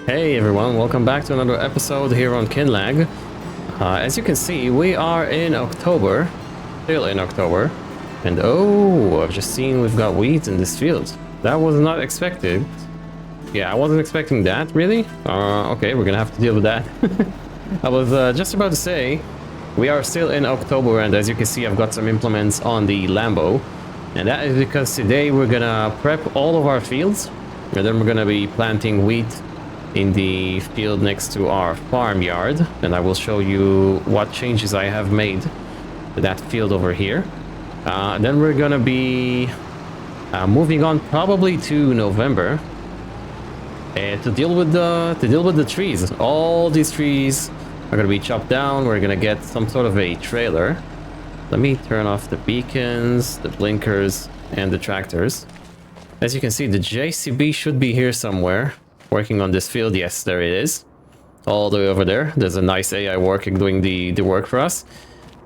Hey everyone, welcome back to another episode here on Kinlaig. As you can see, we are in October, still in October, and oh, I've just seen we've got weeds in this field. That was not expected. Yeah, I wasn't expecting that, really? Okay, we're gonna have to deal with that. I was just about to say, we are still in October, and as you can see, I've got some implements on the Lambo, and that is because today we're gonna prep all of our fields, and then we're gonna be planting wheat in the field next to our farmyard, and I will show you what changes I have made to that field over here. Then we're gonna be moving on probably to November to deal with the trees. All these trees are gonna be chopped down. We're gonna get some sort of a trailer. Let me turn off the beacons, the blinkers, and the tractors. As you can see, the JCB should be here somewhere, working on this field. Yes, there it is, all the way over there. There's a nice AI doing the work for us,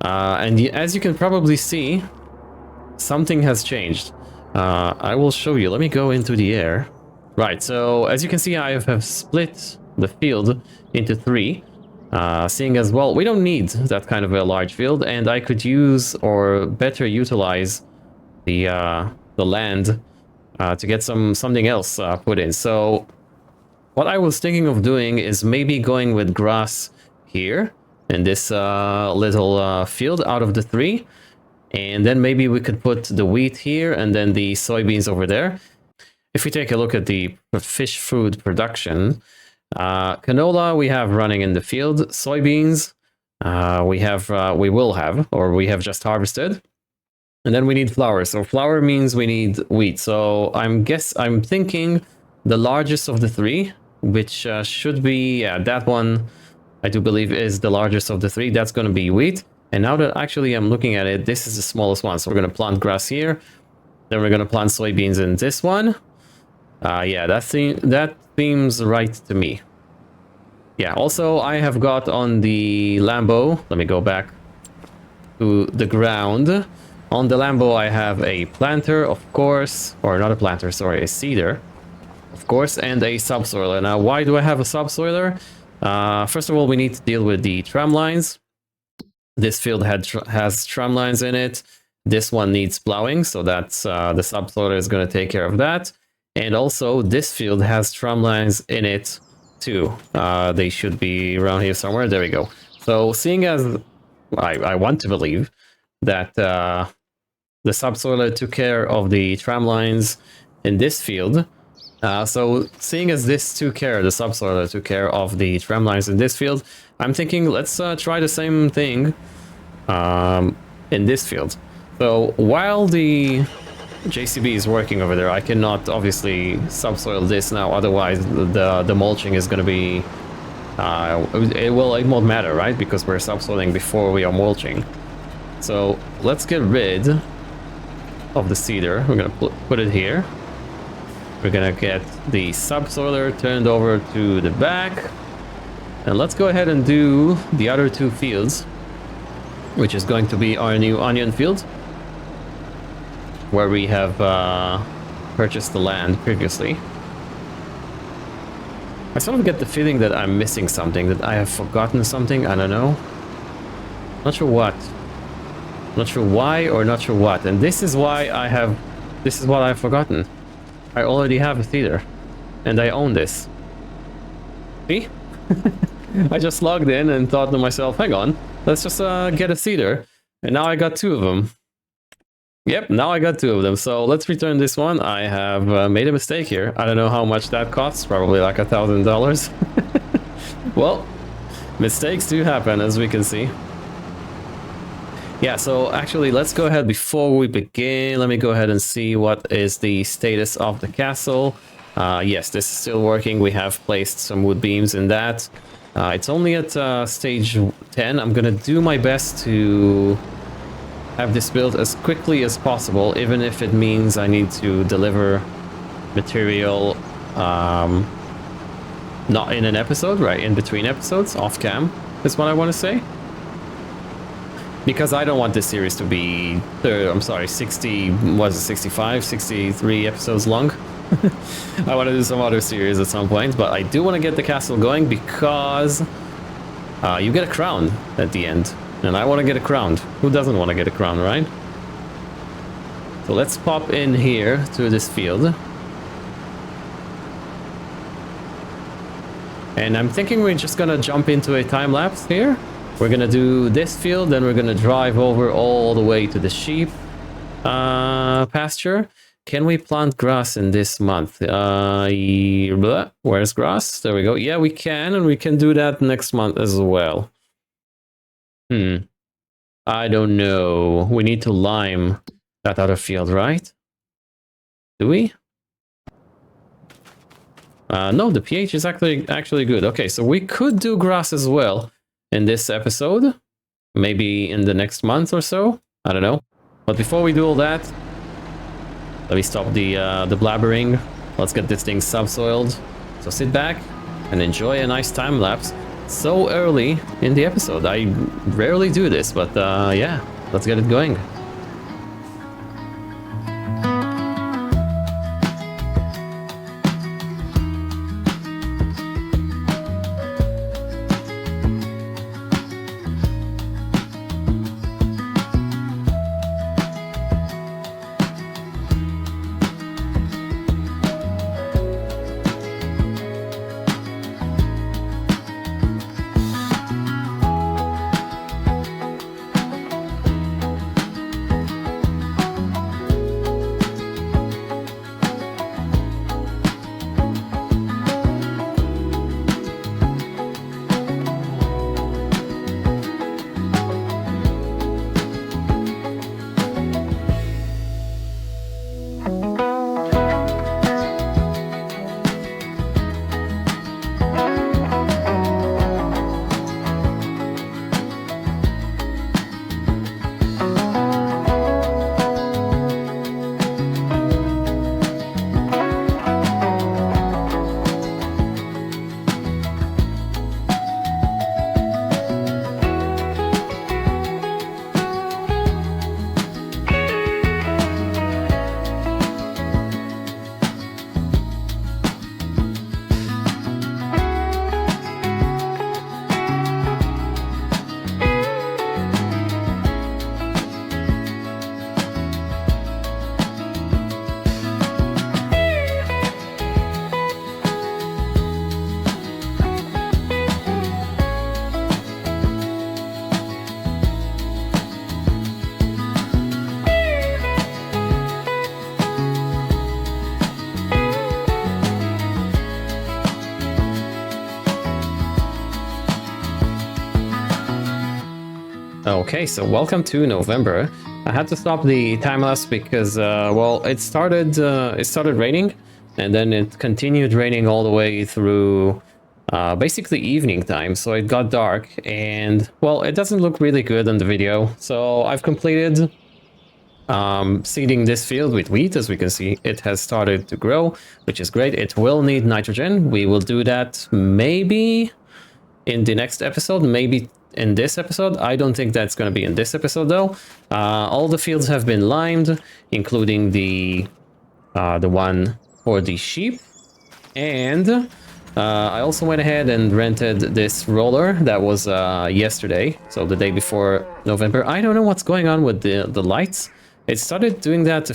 and as you can probably see, something has changed. I will show you. Let me go into the air. Right, so as you can see, I have split the field into three, seeing as well we don't need that kind of a large field, and I could use or better utilize the land to get something else put in. So what I was thinking of doing is maybe going with grass here in this little field out of the three, and then maybe we could put the wheat here and then the soybeans over there. If we take a look at the fish food production, canola we have running in the field, soybeans we will have, or we have just harvested, and then we need flour. So flour means we need wheat. So I'm thinking the largest of the three, which should be, yeah, that one I do believe is the largest of the three. That's going to be wheat. And now that actually I'm looking at it, this is the smallest one. So we're going to plant grass here, then we're going to plant soybeans in this one. Yeah, that seems right to me. Yeah, also I have got on the Lambo, let me go back to the ground. On the Lambo I have a planter, of course, or not a planter, sorry, a seeder, of course, and a subsoiler. Now, why do I have a subsoiler? First of all, we need to deal with the tram lines. This field has tram lines in it. This one needs plowing, so that's the subsoiler is going to take care of that. And also, this field has tram lines in it too. They should be around here somewhere. There we go. So, seeing as I want to believe that the subsoiler took care of the tram lines in this field, so seeing as the subsoiler took care of the tram lines in this field, I'm thinking let's try the same thing in this field. So while the JCB is working over there, I cannot obviously subsoil this now, otherwise the mulching is going to be it won't matter, right? Because we're subsoiling before we are mulching. So let's get rid of the seeder. We're going to put it here. We're gonna get the subsoiler turned over to the back, and let's go ahead and do the other two fields, which is going to be our new onion field, where we have purchased the land previously. I sort of get the feeling that I'm missing something, that I have forgotten something. I don't know. Not sure what. Not sure why or not sure what. And this is why this is what I've forgotten. I already have a theater, and I own this. See? I just logged in and thought to myself, hang on, let's just get a theater, and now I got two of them. Yep, now I got two of them, so let's return this one. I have made a mistake here. I don't know how much that costs, probably like $1,000. Well, mistakes do happen, as we can see. Yeah, so actually, let's go ahead before we begin. Let me go ahead and see what is the status of the castle. Yes, this is still working. We have placed some wood beams in that. It's only at stage 10. I'm gonna do my best to have this built as quickly as possible, even if it means I need to deliver material not in an episode, right? In between episodes, off cam, is what I want to say. Because I don't want this series to be, 60, was it 65, 63 episodes long. I want to do some other series at some point, but I do want to get the castle going because you get a crown at the end, and I want to get a crown. Who doesn't want to get a crown, right? So let's pop in here to this field. And I'm thinking we're just gonna jump into a time lapse here. We're gonna do this field, then we're gonna drive over all the way to the sheep pasture. Can we plant grass in this month? Where's grass? There we go. Yeah, we can, and we can do that next month as well. I don't know. We need to lime that other field, right? Do we? No, the pH is actually good. Okay, so we could do grass as well in this episode. Maybe in the next month or so. I don't know. But before we do all that, let me stop the blabbering. Let's get this thing subsoiled. So sit back and enjoy a nice time lapse. So early in the episode. I rarely do this, but yeah, let's get it going. Okay, so welcome to November. I had to stop the time lapse because, well, it started raining, and then it continued raining all the way through basically evening time. So it got dark, and well, it doesn't look really good on the video. So I've completed seeding this field with wheat. As we can see, it has started to grow, which is great. It will need nitrogen. We will do that maybe in the next episode, maybe in this episode. I don't think that's going to be in this episode though. All the fields have been limed, including the one for the sheep. And I also went ahead and rented this roller that was yesterday, so the day before November. I don't know what's going on with the lights. It started doing that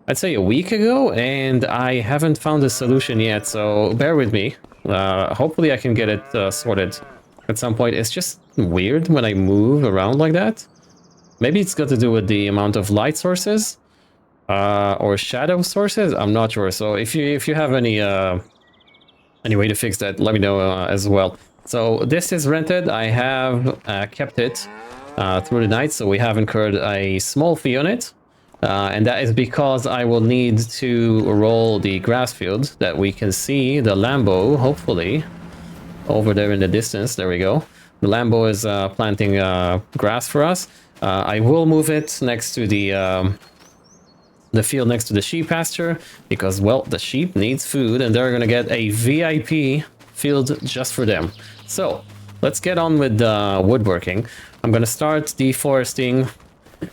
I'd say a week ago, and I haven't found a solution yet, so bear with me. Hopefully I can get it sorted at some point. It's just weird when I move around like that. Maybe it's got to do with the amount of light sources or shadow sources. I'm not sure. So if you have any way to fix that, let me know as well. So this is rented. I have kept it through the night, so we have incurred a small fee on it. And that is because I will need to roll the grass field that we can see, the Lambo, hopefully, over there in the distance. There we go. The Lambo is planting grass for us. I will move it next to the field next to the sheep pasture because, well, the sheep needs food and they're going to get a VIP field just for them. So let's get on with woodworking. I'm going to start deforesting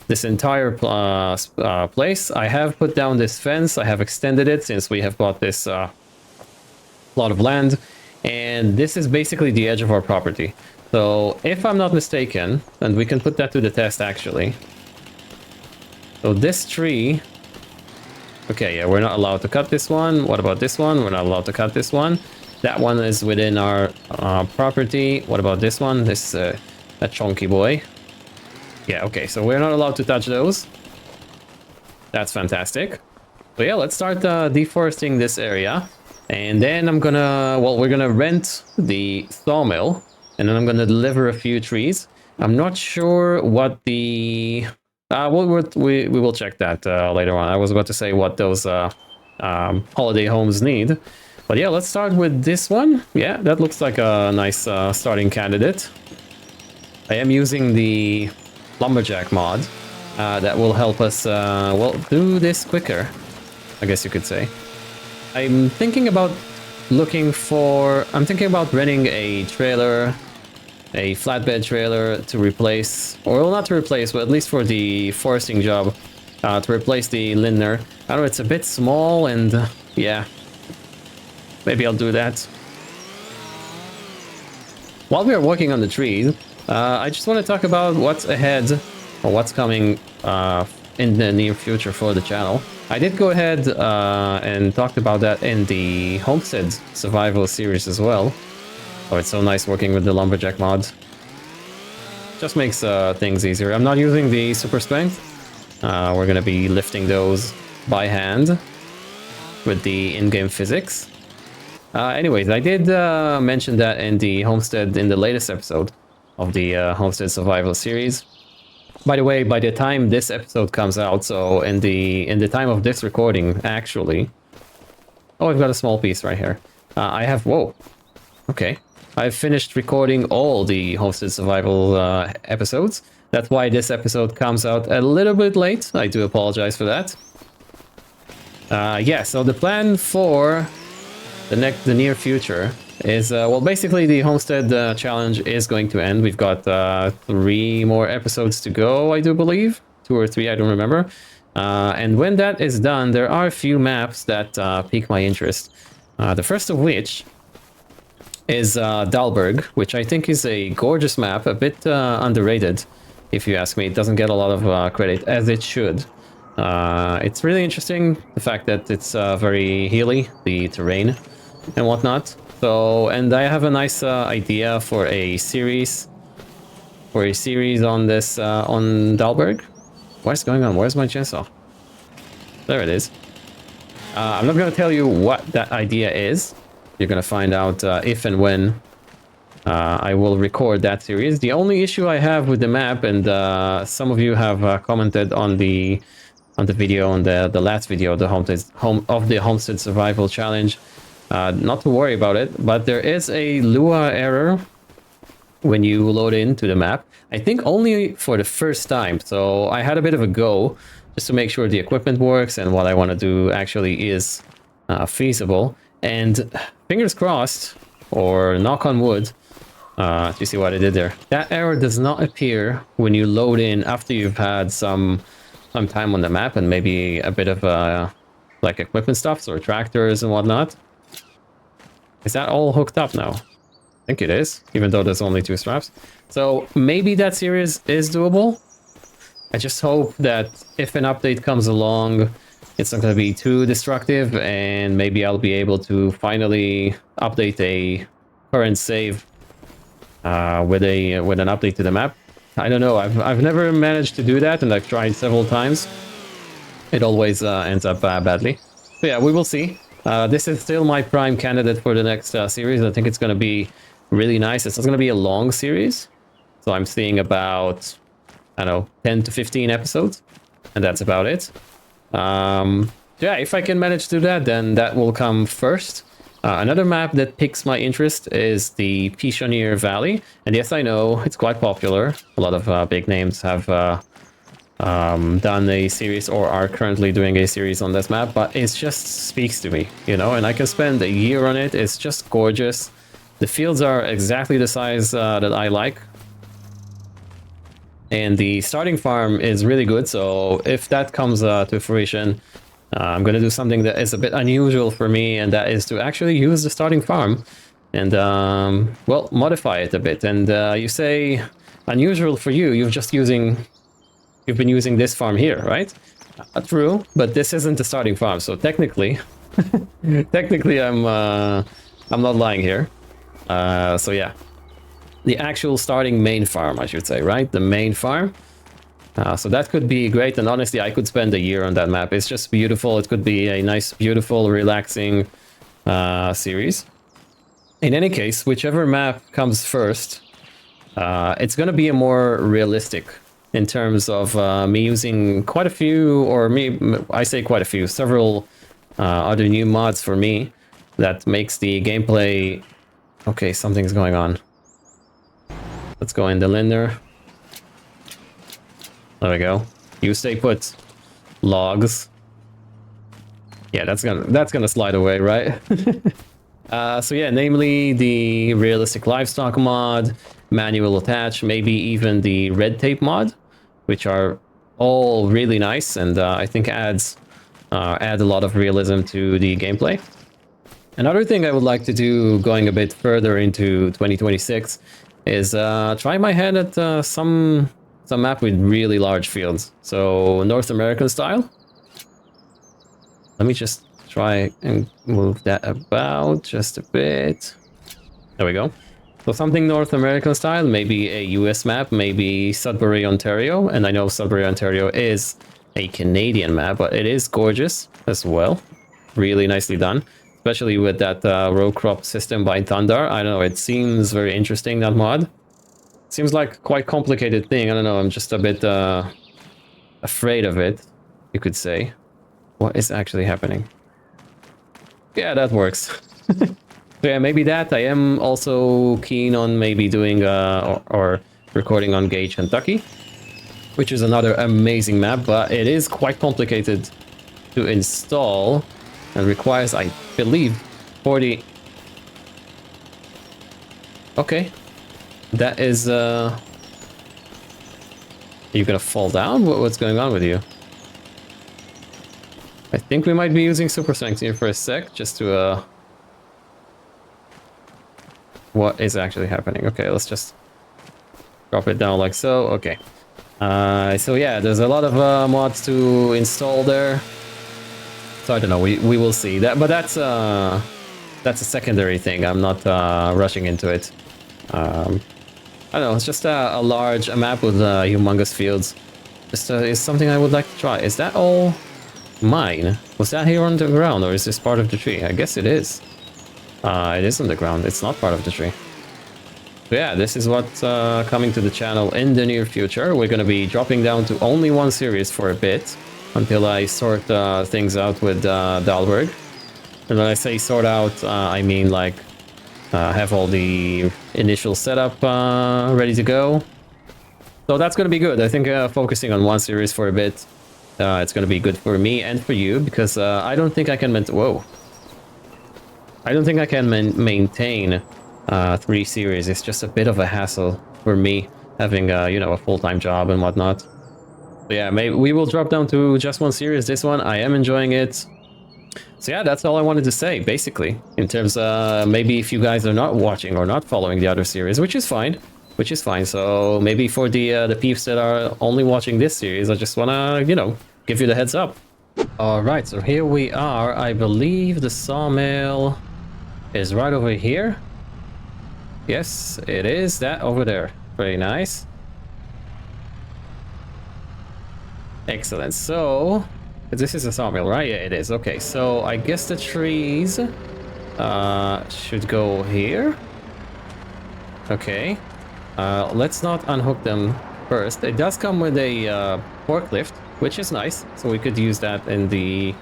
this entire place. I have put down this fence. I have extended it since we have bought this plot of land, and this is basically the edge of our property. So if I'm not mistaken, and we can put that to the test actually. So this tree, okay, yeah, we're not allowed to cut this one. What about this one? We're not allowed to cut this one. That one is within our property. What about this one? This is a chunky boy. Yeah, okay, so we're not allowed to touch those. That's fantastic. So yeah, let's start deforesting this area. And then I'm gonna, well, we're gonna rent the sawmill. And then I'm gonna deliver a few trees. I'm not sure what the... we will check that later on. I was about to say what those holiday homes need. But yeah, let's start with this one. Yeah, that looks like a nice starting candidate. I am using the lumberjack mod that will help us, well, do this quicker, I guess you could say. I'm thinking about renting a trailer, a flatbed trailer to replace, or well, not to replace, but at least for the foresting job, to replace the Lindner. I don't know, it's a bit small, and yeah, maybe I'll do that. While we are working on the trees, I just want to talk about what's ahead, or what's coming in the near future for the channel. I did go ahead and talked about that in the Homestead Survival series as well. Oh, it's so nice working with the lumberjack mod. Just makes things easier. I'm not using the super strength. We're gonna be lifting those by hand with the in-game physics. Anyways, I did mention that in the Homestead, in the latest episode of the Homestead Survival series. By the way, by the time this episode comes out, so in the time of this recording, actually... Oh, I've got a small piece right here. I have... Whoa. Okay. I've finished recording all the Homestead Survival episodes. That's why this episode comes out a little bit late. I do apologize for that. Yeah, so the plan for the near future is, well, basically the Homestead challenge is going to end. We've got 3 more episodes to go, I do believe. 2 or 3, I don't remember. And when that is done, there are a few maps that pique my interest. The first of which is Dalberg, which I think is a gorgeous map, a bit underrated, if you ask me. It doesn't get a lot of credit, as it should. It's really interesting, the fact that it's very hilly, the terrain and whatnot. So, and I have a nice idea for a series, on this, on Dalberg. What's going on? Where's my chainsaw? There it is. I'm not going to tell you what that idea is. You're going to find out if and when I will record that series. The only issue I have with the map, and some of you have commented on the video, on the last video, the Homestead Survival Challenge, not to worry about it, but there is a Lua error when you load into the map. I think only for the first time, so I had a bit of a go just to make sure the equipment works and what I want to do actually is feasible. And fingers crossed, or knock on wood, you see what I did there? That error does not appear when you load in after you've had some time on the map and maybe a bit of like equipment stuff, or tractors and whatnot. Is that all hooked up now? I think it is, even though there's only 2 straps. So maybe that series is doable. I just hope that if an update comes along, it's not going to be too destructive, and maybe I'll be able to finally update a current save with an update to the map. I don't know. I've never managed to do that, and I've tried several times. It always ends up badly. So yeah, we will see. This is still my prime candidate for the next series. I think it's going to be really nice. It's not going to be a long series, so I'm seeing about, I don't know, 10 to 15 episodes, and that's about it. Yeah, if I can manage to do that, then that will come first. Another map that piques my interest is the Pishonier Valley. And yes, I know, it's quite popular. A lot of big names have done a series or are currently doing a series on this map, but it just speaks to me, you know, and I can spend a year on it. It's just gorgeous. The fields are exactly the size that I like. And the starting farm is really good, so if that comes to fruition, I'm going to do something that is a bit unusual for me, and that is to actually use the starting farm and, well, modify it a bit. And you say unusual for you, you've been using this farm here, right? True, but this isn't the starting farm, so technically, technically I'm not lying here. So yeah, the actual starting main farm, I should say, right? The main farm. So that could be great, and honestly, I could spend a year on that map. It's just beautiful. It could be a nice, beautiful, relaxing series. In any case, whichever map comes first, it's going to be a more realistic in terms of me using quite a few, or I say quite a few, several other new mods for me that makes the gameplay... Okay, something's going on. Let's go in the linder. There we go. You stay put. Logs. Yeah, that's gonna slide away, right? So yeah, namely the realistic livestock mod, manual attach, maybe even the red tape mod, which are all really nice, and I think add a lot of realism to the gameplay. Another thing I would like to do going a bit further into 2026 is try my hand at some map with really large fields. So North American style. Let me just try and move that about just a bit. There we go. So something North American style, maybe a US map, maybe Sudbury, Ontario. And I know Sudbury, Ontario is a Canadian map, but it is gorgeous as well. Really nicely done. Especially with that row crop system by Thunder. I don't know, it seems very interesting, that mod. Seems like quite complicated thing. I don't know, I'm just a bit afraid of it, you could say. What is actually happening? Yeah, that works. So yeah, maybe that. I am also keen on maybe doing or recording on Gage, Kentucky, which is another amazing map, but it is quite complicated to install and requires, I believe, 40... Okay. That is, Are you gonna fall down? What's going on with you? I think we might be using super strength here for a sec, just to, What is actually happening? Okay, let's just drop it down like so. Okay. So yeah, there's a lot of mods to install there. So I don't know, we will see. But that's a secondary thing. I'm not rushing into it. I don't know, it's just a map with humongous fields. Just is something I would like to try. Is that all mine? Was that here on the ground, or is this part of the tree? I guess it is. It is on the ground. It's not part of the tree. So yeah, this is what's coming to the channel in the near future. We're going to be dropping down to only one series for a bit until I sort things out with Dalberg. And when I say sort out, I mean like have all the initial setup ready to go. So that's going to be good. I think focusing on one series for a bit, it's going to be good for me and for you, because I don't think I can maintain 3 series. It's just a bit of a hassle for me, having you know, a full-time job and whatnot. So yeah, maybe we will drop down to just one series. This one, I am enjoying it. So yeah, that's all I wanted to say, basically. In terms maybe if you guys are not watching or not following the other series, which is fine. So maybe for the peeps that are only watching this series, I just wanna, you know, give you the heads up. Alright, so here we are. I believe the sawmill is right over here. Yes, it is. That over there. Very nice. Excellent. So, this is a sawmill, right? Yeah, it is. Okay, so I guess the trees should go here. Okay. Let's not unhook them first. It does come with a forklift, which is nice. So we could use that in the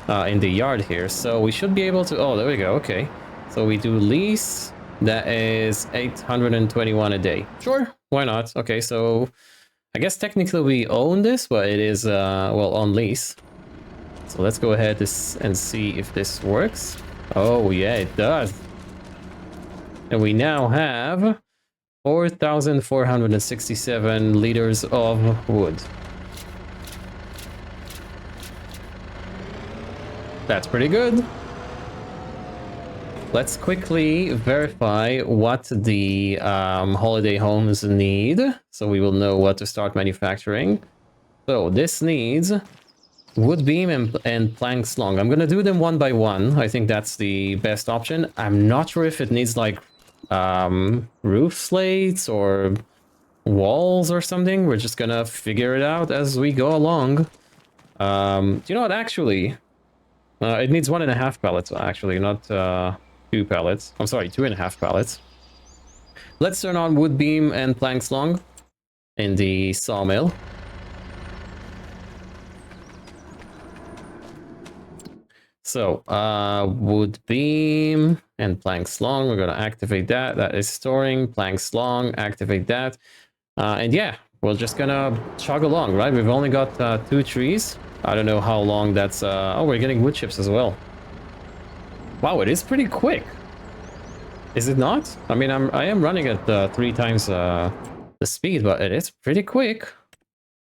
yard here. So we should be able to... Oh, there we go. Okay. So we do lease. That is 821 a day. Sure, why not? Okay, so I guess technically we own this, but it is, well, on lease. So let's go ahead and see if this works. Oh, yeah, it does. And we now have 4,467 liters of wood. That's pretty good. Let's quickly verify what the holiday homes need, so we will know what to start manufacturing. So this needs wood beam and planks long. I'm gonna do them one by one. I think that's the best option. I'm not sure if it needs like roof slates or walls or something. We're just gonna figure it out as we go along. Do you know what, actually? It needs 1.5 pallets, actually, not 2 pallets. I'm sorry, 2.5 pallets. Let's turn on wood beam and planks long in the sawmill. So, wood beam and planks long, we're gonna activate that. That is storing, planks long, activate that. And yeah, we're just gonna chug along, right? We've only got 2 trees. I don't know how long that's... Oh, we're getting wood chips as well. Wow, it is pretty quick. Is it not? I mean, I am running at 3 times the speed, but it is pretty quick.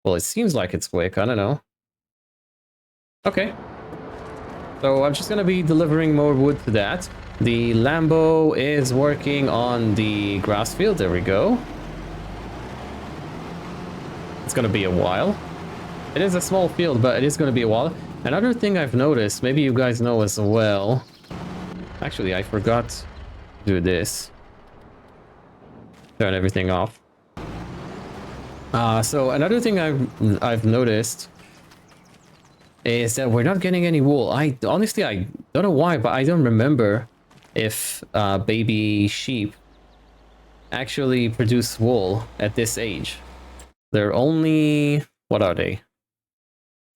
Well, it seems like it's quick. I don't know. Okay. So I'm just gonna be delivering more wood to that. The Lambo is working on the grass field. There we go. It's gonna be a while. It is a small field, but it is gonna be a while. Another thing I've noticed, maybe you guys know as well. Actually, I forgot to do this. Turn everything off. So another thing I've noticed is that we're not getting any wool. Honestly, I don't know why, but I don't remember if baby sheep actually produce wool at this age. They're only, what are they?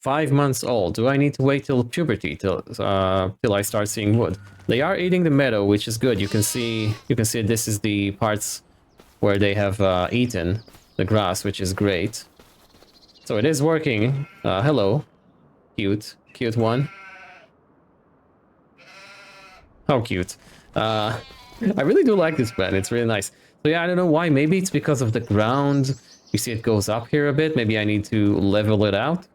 5 months old. Do I need to wait till puberty till I start seeing wood? They are eating the meadow, which is good. You can see this is the parts where they have eaten the grass, which is great. So it is working. Hello. Cute one. How cute. I really do like this plant. It's really nice. So yeah, I don't know why. Maybe it's because of the ground. You see it goes up here a bit. Maybe I need to level it out.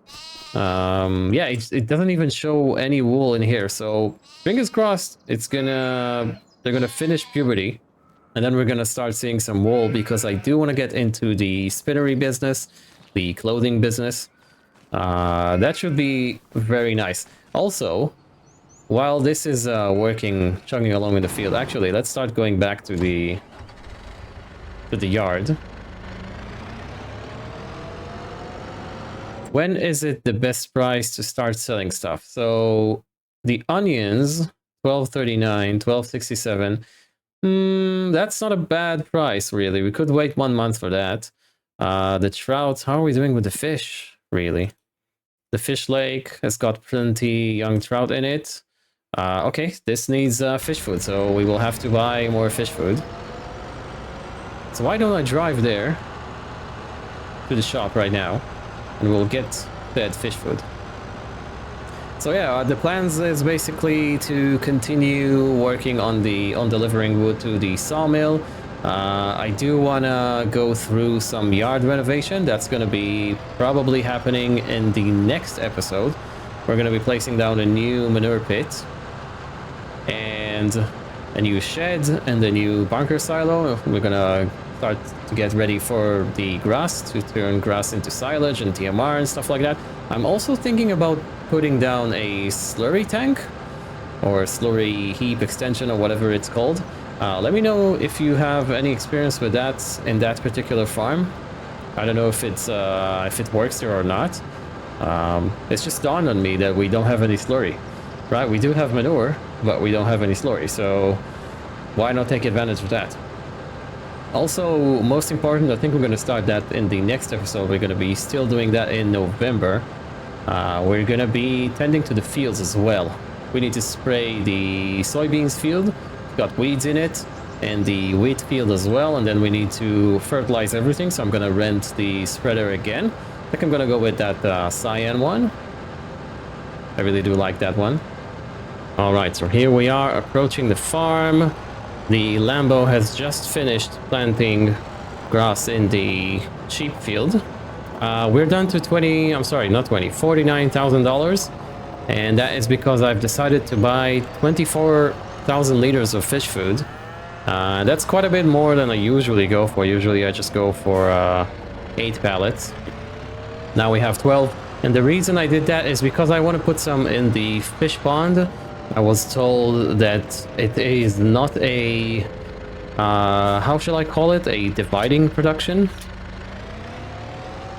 Yeah, it doesn't even show any wool in here. So fingers crossed they're gonna finish puberty. And then we're gonna start seeing some wool, because I do want to get into the spinnery business, the clothing business. That should be very nice. Also, while this is chugging along in the field, actually, let's start going back to the yard. When is it the best price to start selling stuff? So the onions, 12.39, 12.67. That's not a bad price, really. We could wait 1 month for that. The trouts, how are we doing with the fish, really? The fish lake has got plenty young trout in it. Okay, this needs fish food, so we will have to buy more fish food. So why don't I drive there to the shop right now, and we'll get fed fish food. So yeah, the plans is basically to continue working on delivering wood to the sawmill. I do want to go through some yard renovation. That's going to be probably happening in the next episode. We're going to be placing down a new manure pit and a new shed and a new bunker silo. We're going to start to get ready for the grass, to turn grass into silage and TMR and stuff like that. I'm also thinking about putting down a slurry tank or slurry heap extension or whatever it's called. Let me know if you have any experience with that in that particular farm. I don't know if it works there or not. It's just dawned on me that we don't have any slurry, right? We do have manure, but we don't have any slurry, so why not take advantage of that? Also, most important, I think we're going to start that in the next episode. We're going to be still doing that in November. We're going to be tending to the fields as well. We need to spray the soybeans field. Got weeds in it, and the wheat field as well, and then we need to fertilize everything. So I'm gonna rent the spreader again. I think I'm gonna go with that cyan one. I really do like that one. All right, so here we are approaching the farm. The Lambo has just finished planting grass in the sheep field. We're down to $49,000. And that is because I've decided to buy 24,000 liters of fish food. That's quite a bit more than I usually go for. Usually I just go for 8 pallets. Now we have 12. And the reason I did that is because I want to put some in the fish pond. I was told that it is not a... how shall I call it? A dividing production?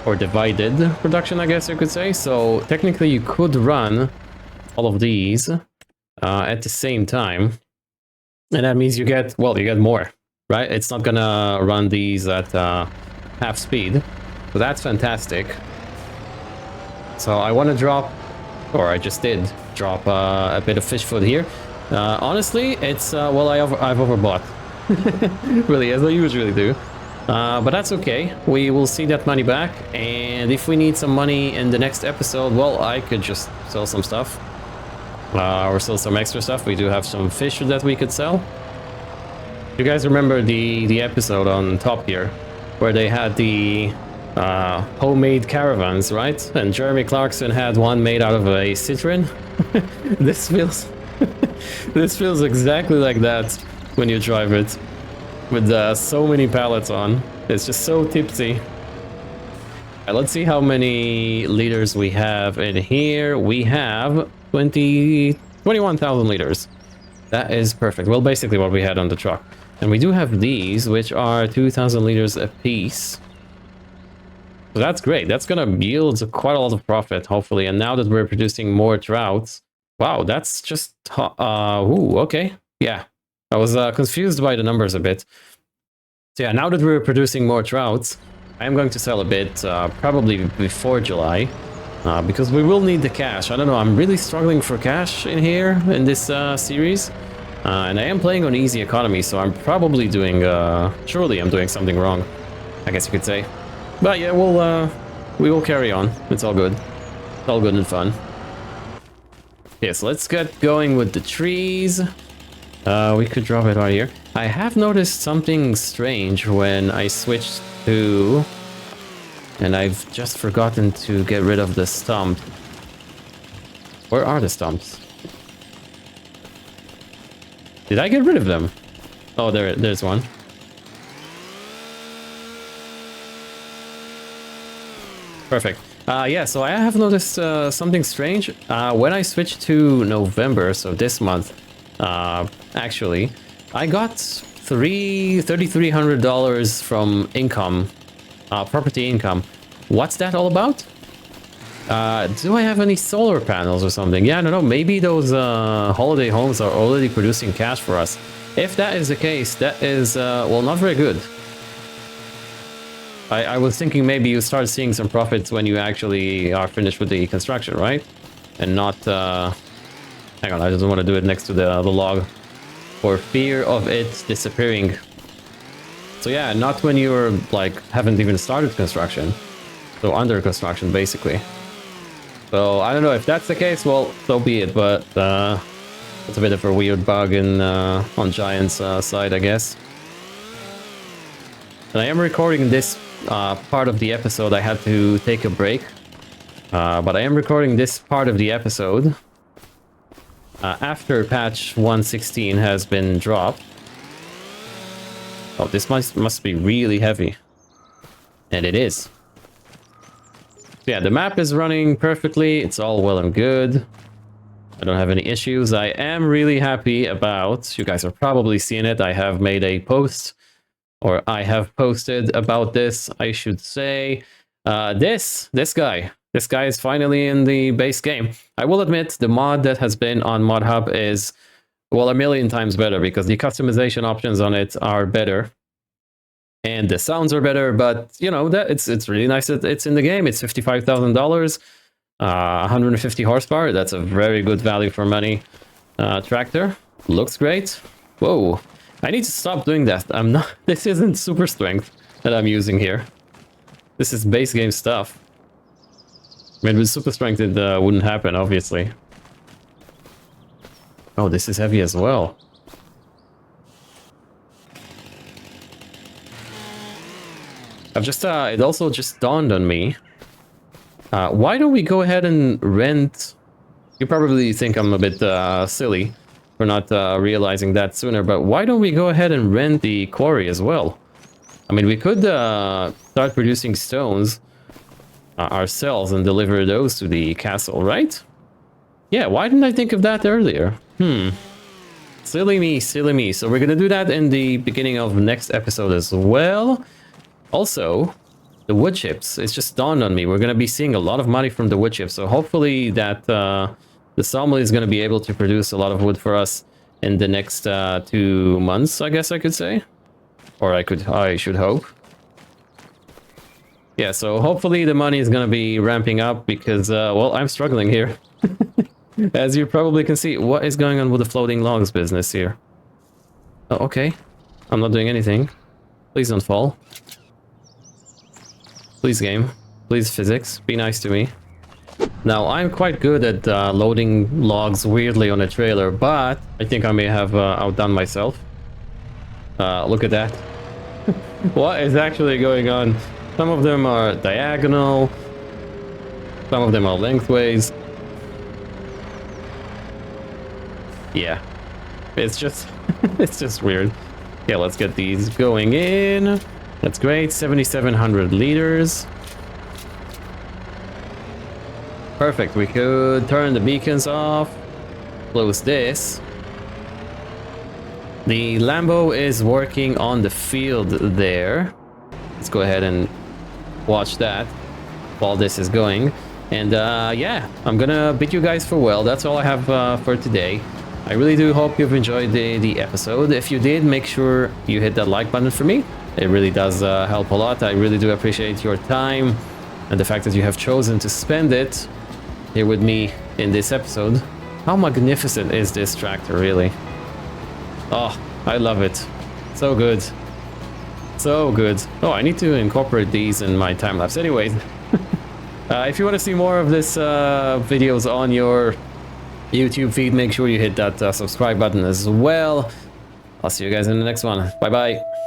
Or divided production, I guess you could say. So technically you could run all of these at the same time. And that means you get, well, you get more, right? It's not gonna run these at half speed. So that's fantastic. So I want to drop, or I just did drop a bit of fish food here. Honestly, it's, well, I've overbought. Really, as I usually do. But that's okay. We will see that money back. And if we need some money in the next episode, well, I could just sell some stuff. Or sell some extra stuff. We do have some fish that we could sell. You guys remember the episode on top here, where they had the homemade caravans, right? And Jeremy Clarkson had one made out of a citron. This feels this feels exactly like that when you drive it, with so many pallets on. It's just so tipsy. Let's see how many liters we have in here. We have 21,000 liters. That is perfect. Well, basically what we had on the truck. And we do have these, which are 2,000 liters a piece. So that's great. That's gonna yield quite a lot of profit, hopefully. And now that we're producing more trouts, wow, that's just ooh, okay, yeah. I was confused by the numbers a bit. So yeah, now that we're producing more trouts, I'm going to sell a bit, probably before July, because we will need the cash. I don't know, I'm really struggling for cash in here in this series. And I am playing on easy economy, so I'm probably doing, surely I'm doing something wrong, I guess you could say. But yeah, we will carry on. It's all good. It's all good and fun. Okay, so let's get going with the trees. We could drop it right here. I have noticed something strange when I switched to... And I've just forgotten to get rid of the stump. Where are the stumps? Did I get rid of them? Oh, there's one. Perfect. Yeah, so I have noticed something strange. When I switched to November, so this month, actually, I got $3,300 from income, property income. What's that all about? Do I have any solar panels or something? Yeah, I don't know. Maybe those holiday homes are already producing cash for us. If that is the case, that is, well, not very good. I was thinking maybe you start seeing some profits when you actually are finished with the construction, right? And not... hang on, I just want to do it next to the log for fear of it disappearing. So yeah, not when you're, like, haven't even started construction. So under construction, basically. So I don't know if that's the case, well, so be it, but it's a bit of a weird bug in on Giant's side, I guess. And I am recording this part of the episode. I had to take a break, but I am recording this part of the episode after patch 1.16 has been dropped. Oh, this must be really heavy. And it is. Yeah, the map is running perfectly. It's all well and good. I don't have any issues. I am really happy about... You guys are probably seeing it. I have made a post, or I have posted about this, I should say. This guy. This guy is finally in the base game. I will admit, the mod that has been on Mod Hub is, well, a million times better, because the customization options on it are better. And the sounds are better, but, you know, that it's really nice that it's in the game. It's $55,000, 150 horsepower. That's a very good value for money tractor. Looks great. Whoa. I need to stop doing that. I'm not... This isn't super strength that I'm using here. This is base game stuff. I mean, with super strength it wouldn't happen, obviously. Oh, this is heavy as well. I've just, it also just dawned on me. Why don't we go ahead and rent... You probably think I'm a bit silly for not realizing that sooner, but why don't we go ahead and rent the quarry as well? I mean, we could start producing stones ourselves and deliver those to the castle, right? Yeah, why didn't I think of that earlier? Silly me, silly me. So we're gonna do that in the beginning of next episode as well. Also, the wood chips, it's just dawned on me. We're gonna be seeing a lot of money from the wood chips, so hopefully that the sawmill is gonna be able to produce a lot of wood for us in the next 2 months, I guess I could say. Or I should hope. Yeah, so hopefully the money is gonna be ramping up because, well, I'm struggling here. As you probably can see, what is going on with the floating logs business here? Oh, okay. I'm not doing anything. Please don't fall. Please, game. Please, physics. Be nice to me. Now, I'm quite good at loading logs weirdly on a trailer, but I think I may have outdone myself. Look at that. What is actually going on? Some of them are diagonal. Some of them are lengthways. Yeah. It's just... it's just weird. Okay, let's get these going in. That's great. 7,700 liters. Perfect. We could turn the beacons off. Close this. The Lambo is working on the field there. Let's go ahead and watch that while this is going. And yeah, I'm gonna bid you guys farewell. That's all I have for today. I really do hope you've enjoyed the episode. If you did, make sure you hit that like button for me. It really does help a lot. I really do appreciate your time and the fact that you have chosen to spend it here with me in this episode. How magnificent is this tractor, really? Oh, I love it. So good. So good. Oh, I need to incorporate these in my time-lapse. Anyways, if you want to see more of this videos on your YouTube feed, make sure you hit that subscribe button as well. I'll see you guys in the next one. Bye-bye.